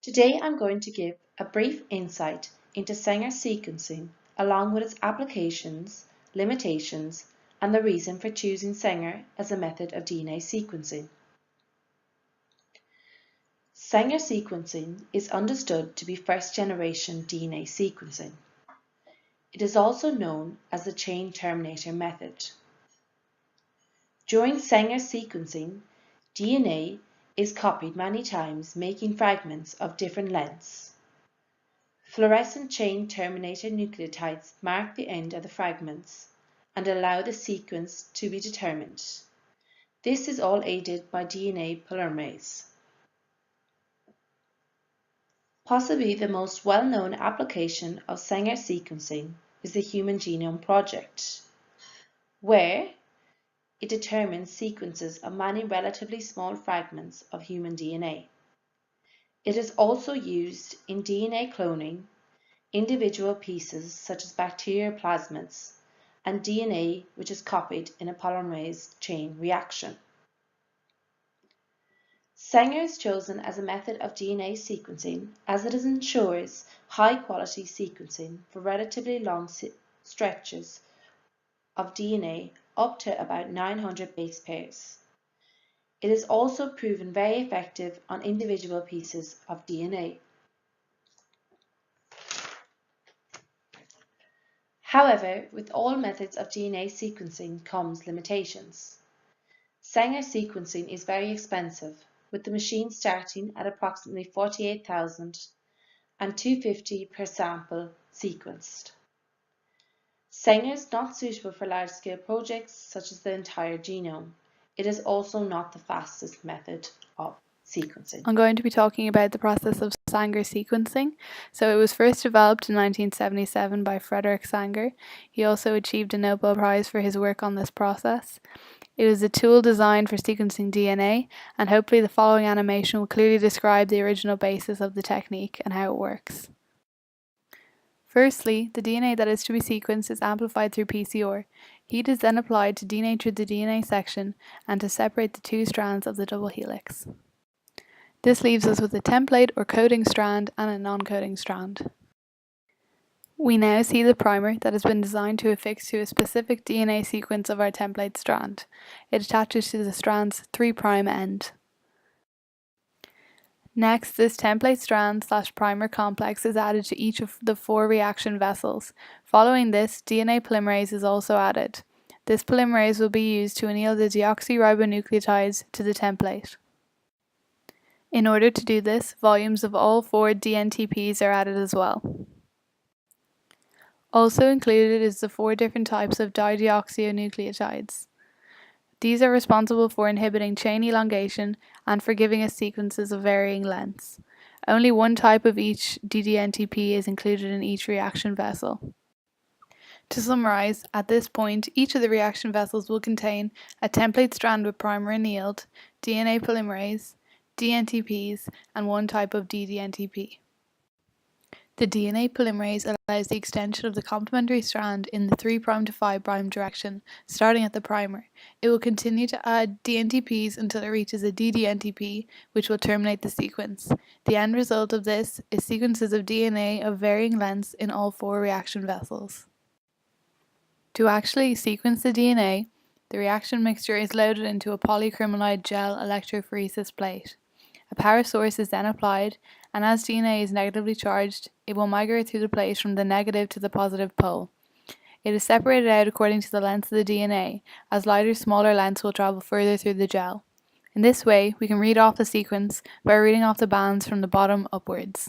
Today I'm going to give a brief insight into Sanger sequencing along with its applications, limitations, and the reason for choosing Sanger as a method of DNA sequencing. Sanger sequencing is understood to be first-generation DNA sequencing. It is also known as the chain terminator method. During Sanger sequencing, DNA is copied many times, making fragments of different lengths. Fluorescent chain terminator nucleotides mark the end of the fragments and allow the sequence to be determined. This is all aided by DNA polymerase. Possibly the most well-known application of Sanger sequencing is the Human Genome Project, where it determines sequences of many relatively small fragments of human DNA. It is also used in DNA cloning, individual pieces such as bacterial plasmids, and DNA which is copied in a polymerase chain reaction. Sanger is chosen as a method of DNA sequencing as it ensures high-quality sequencing for relatively long stretches of DNA up to about 900 base pairs. It is also proven very effective on individual pieces of DNA. However, with all methods of DNA sequencing comes limitations. Sanger sequencing is very expensive, with the machine starting at approximately $48,000 and $250 per sample sequenced. Sanger is not suitable for large-scale projects such as the entire genome. It is also not the fastest method of sequencing. I'm going to be talking about the process of Sanger sequencing. So it was first developed in 1977 by Frederick Sanger. He also achieved a Nobel Prize for his work on this process. It was a tool designed for sequencing DNA, and hopefully the following animation will clearly describe the original basis of the technique and how it works. Firstly, the DNA that is to be sequenced is amplified through PCR. Heat is then applied to denature the DNA section and to separate the two strands of the double helix. This leaves us with a template or coding strand and a non-coding strand. We now see the primer that has been designed to affix to a specific DNA sequence of our template strand. It attaches to the strand's 3' end. Next, this template strand/primer complex is added to each of the 4 reaction vessels. Following this, DNA polymerase is also added. This polymerase will be used to anneal the deoxyribonucleotides to the template. In order to do this, volumes of all 4 DNTPs are added as well. Also included is the 4 different types of dideoxynucleotides. These are responsible for inhibiting chain elongation and for giving us sequences of varying lengths. Only one type of each DDNTP is included in each reaction vessel. To summarize, at this point, each of the reaction vessels will contain a template strand with primer annealed, DNA polymerase, DNTPs, and one type of DDNTP. The DNA polymerase allows the extension of the complementary strand in the 3' to 5' direction, starting at the primer. It will continue to add DNTPs until it reaches a DDNTP, which will terminate the sequence. The end result of this is sequences of DNA of varying lengths in all 4 reaction vessels. To actually sequence the DNA, the reaction mixture is loaded into a polyacrylamide gel electrophoresis plate. A power source is then applied, and as DNA is negatively charged, it will migrate through the plate from the negative to the positive pole. It is separated out according to the length of the DNA, as lighter, smaller lengths will travel further through the gel. In this way, we can read off the sequence by reading off the bands from the bottom upwards.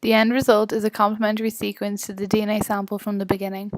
The end result is a complementary sequence to the DNA sample from the beginning.